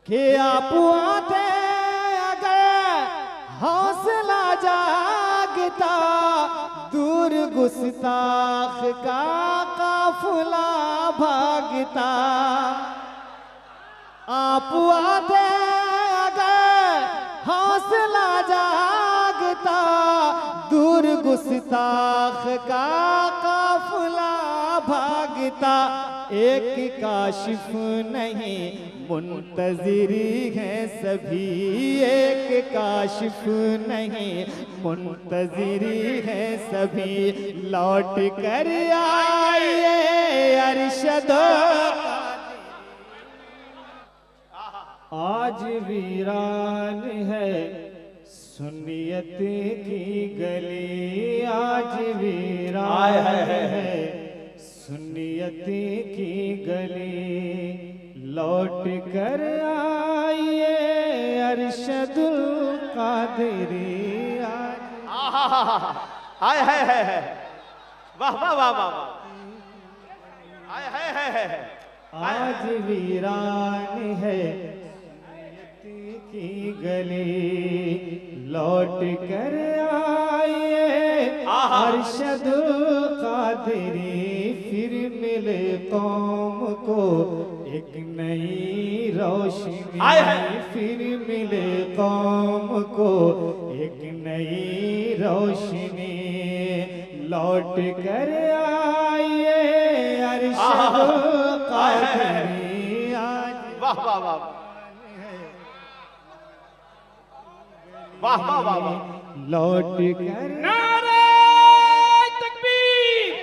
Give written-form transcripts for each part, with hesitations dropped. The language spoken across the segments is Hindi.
कि आप आते अगर हौसला जागता, दूर गुस्ताख का काफिला भागता। आप आते अगर हौसला जागता, दूर गुस्ताख का काफिला भागता। एक काशिफ नहीं मुंतज़िरी हैं सभी, एक काशिफ नहीं मुंतज़िरी हैं सभी। लौट कर आइए अरशद, आज वीरान है सुन्नियत की गली, आज वीरान है सुन्नियत की गली। लौट कर आइए अरशदुल कादरी। हाय हाय है, वाह वाह वाह वाह, हाय हाय है। आज वीरान है की गली, लौट कर आइए अरशदुल कादरी। फिर मिले कौम को एक नई रोशनी, फिर मिले कौम को एक नई रोशनी। लौट कर आइए अरशदुल कादरी। आज वाह वाह वाह वाह वाह वाह वाह। लौट कर नारे तकबीर,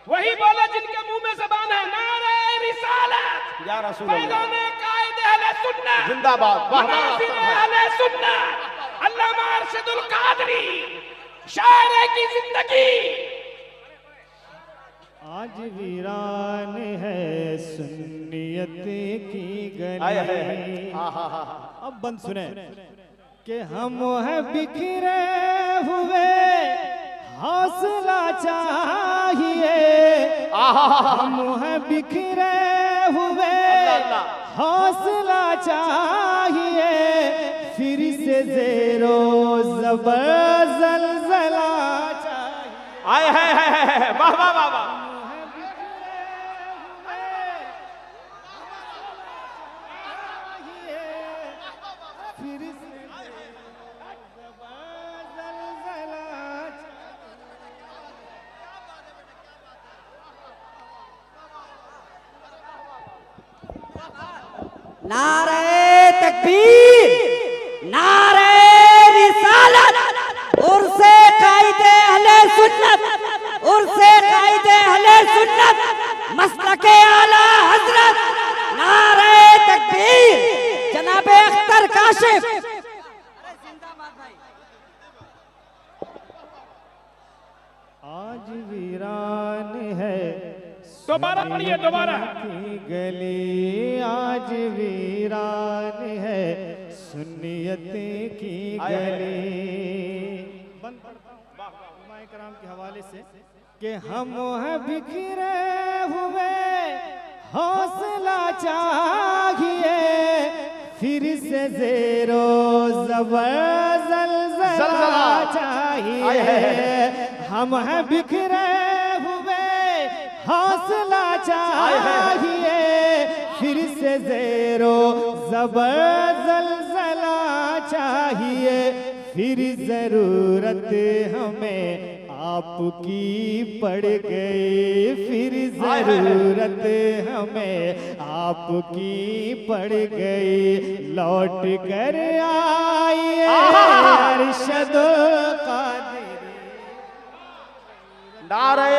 वही बोला जिनके मुंह में ज़बान है। नारे रिसालत, या रसूल अल्लाह, पैगाम कायदे अहले सुन्नत जिंदाबाद, वाह वाह मनाज़िर अहले सुन्नत। अल्लामा अरशदुल कादरी शायर की जिंदगी। आज वीरान है सुन्नियत की गली। अब बंद सुने कि हम हैं बिखरे हुए, हौसला चाहिए। हम हैं बिखरे हुए, हौसला चाहिए। फिर से ज़ेरो ज़बर ज़लज़ला चाहिए। आए है, वाह वाह वाह वाह। नारे तकबीर, नारे रिसालत, उर्से कायदे अहले सुन्नत, उर्से कायदे अहले सुन्नत, मसलके आला हजरत। नारे तकबीर, जनाबे अख्तर काशिफ। आज वीरान है दोबारा पढ़िए, दोबारा। की गली, आज वीरान है सुन्नियत की गली। बंद उलमाए कराम के हवाले से कि हम हैं बिखरे हुए, हौसला चाहिए। फिर से ज़ेरो ज़बर ज़लज़ला चाहिए। हम हैं बिखरे हुए, हौसला चाहिए। फिर से ज़ेरो ज़बर ज़लज़ला चाहिए। फिर ज़रूरत हमें आपकी पड़ गई, फिर ज़रूरत हमें आपकी पड़ गई। लौट कर आइए अरशदुल कादरी। नारे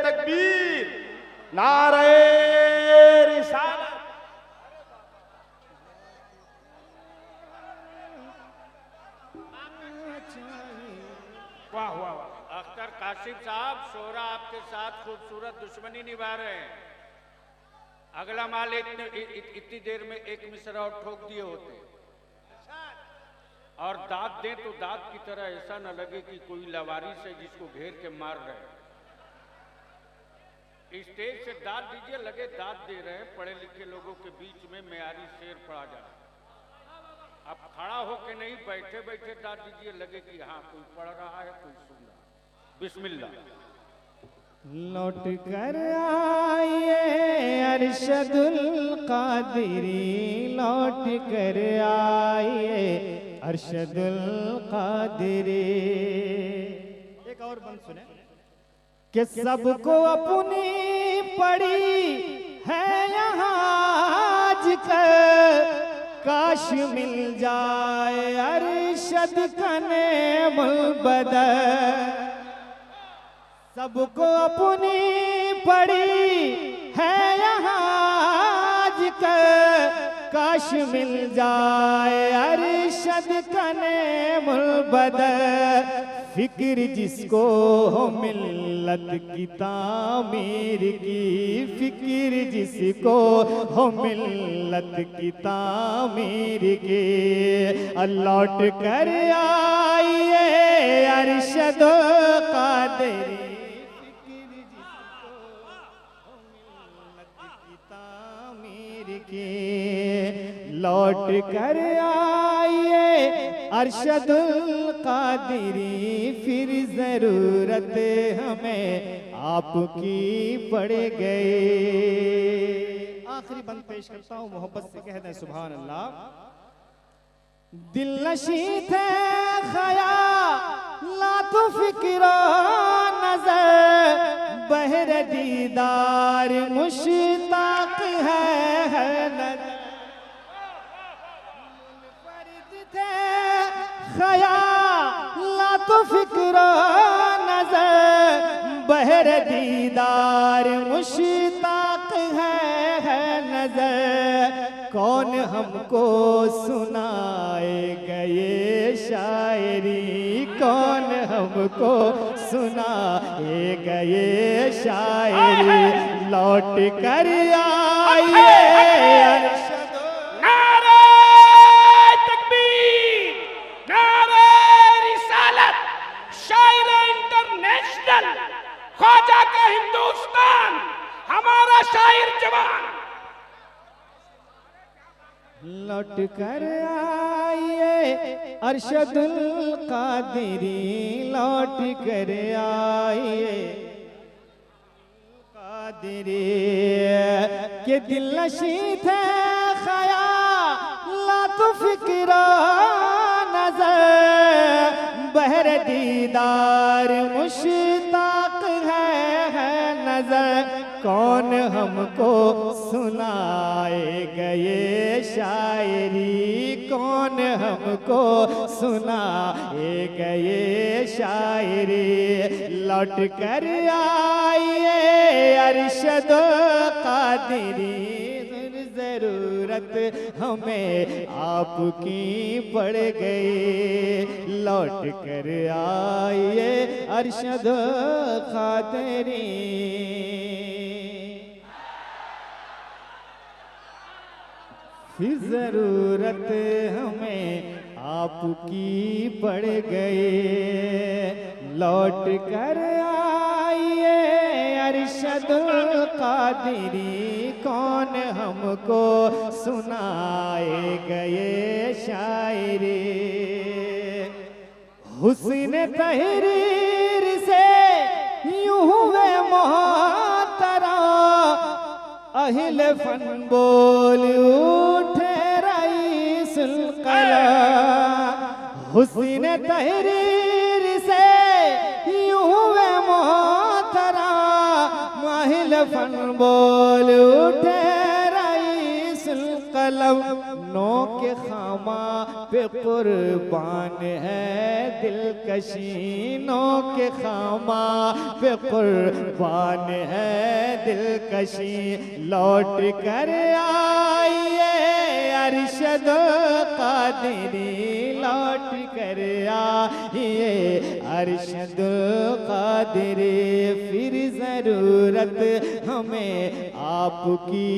तकबीर, नारे रिसालत। वाह वाह वाह। अख्तर काशिफ साहब, शोरा आपके साथ खूबसूरत दुश्मनी निभा रहे हैं। अगला माल इतनी देर में एक मिसरा और ठोक दिए होते, और दांत दें तो दांत की तरह ऐसा न लगे कि कोई लवारिस है जिसको घेर के मार रहे। स्टेज से दाद दीजिए, लगे दाद दे रहे हैं। पढ़े लिखे लोगों के बीच में मेयारी शेर पढ़ा जाए। आप खड़ा होके नहीं, बैठे बैठे दाद दीजिए, लगे कि हाँ कोई पढ़ रहा है, कोई सुन रहा है। बिस्मिल्लाह। लौट कर आइए अरशदुल कादिरी, लौट कर आइए अरशदुल कादिरी। एक और बंद सुने कि सबको अपनी पड़ी है यहाँ आजकल, काश मिल जाए अरशद का नेमुल बदल। सबको अपनी पड़ी है यहाँ आजकल, काश मिल जाए अरशद का नेमुल बदल। फिक्र जिसको हो मिल्लत की तामीर की, फिक्र जिसको हो मिल्लत की तामीर की, लौट कर आइए अरशद कादिरी। लौट कर आइए अरशदुल कादिरी, फिर जरूरत हमें आपकी पड़ गई। आखिरी बंद पेश करता हूँ, मोहब्बत से कह दें सुभान अल्लाह। दिल नशी थे ख़यालात फिक्र नजर, बहर दीदार मुश्ताक है नजर। ख़यालात फिक्र नजर, बहर दीदार मुश्ताक है नजर। कौन हमको सुनाएगा ये शायरी, कौन हमको सुनाएगा ये शायरी। लौट कर आइए अरशद। नारे तकबीर, नारे रिसालत, शायर इंटरनेशनल, ख्वाजा का हिंदुस्तान, हमारा शायर जवान। लौट कर आइए अरशदुल कादिरी, लौट कर आइए कादिरी। के दिल नशी थे ख़यालात फिक्र नजर, बहर दीदार मुश्ताक है नजर। कौन हमको सुनाएगा ये शायरी, कौन हमको सुनाएगा ये शायरी। लौट कर आइए अरशद कादिरी, जरूरत हमें आपकी पड़ गई। लौट कर आइए अरशद कादिरी। फिर जरूरत हमें आपकी पड़ गई। लौट कर आइए अरशदुल कादिरी, कौन हमको सुनाएगा ये शायरी। हुस्न तहरीर से यूं हुए मोहतरा, अहिल फन बोल उठे रईसुल कलाम। हुस्न तहरीर से यूं हुए मोहतरा, अहिल फन बोल उठे रईसुल कलम। नो के खामा पे कुर्बान है दिलकशी, नो के खामा पे कुर्बान है दिलकशी। लौट कर आइए अरशद कादिरी, लौट कर आइए अरशद कादिरी। फिर जरूरत हमें आपकी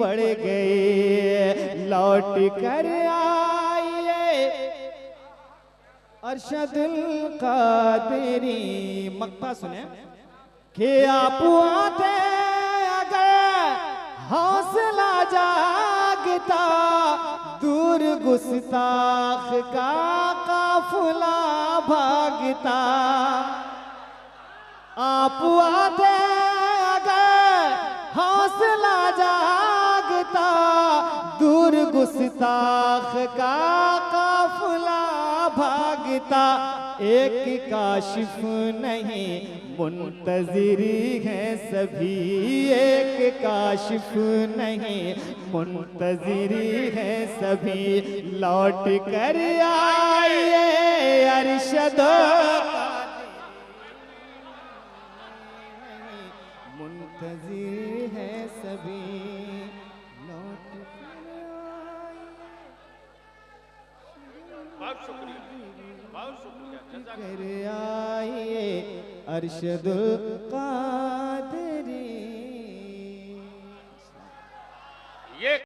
पड़ गई। लौट कर आइए अरशदुल कादिरी। मक्ता सुने कि आप आते दूर गुस्ताख का काफिला भागता, आप आते अगर हौसला जागता, दूर गुस्ताख का काफिला भागता, एक काशिफ नहीं मुंतजिरी है सभी, एक काशिफ नहीं मुंतजिरी है सभी, लौट कर आइए अरशद मुंतजिर है सभी, लौट बहुत शुक्रिया, बहुत शुक्रिया, जज़ाक कर आइए अरशदुल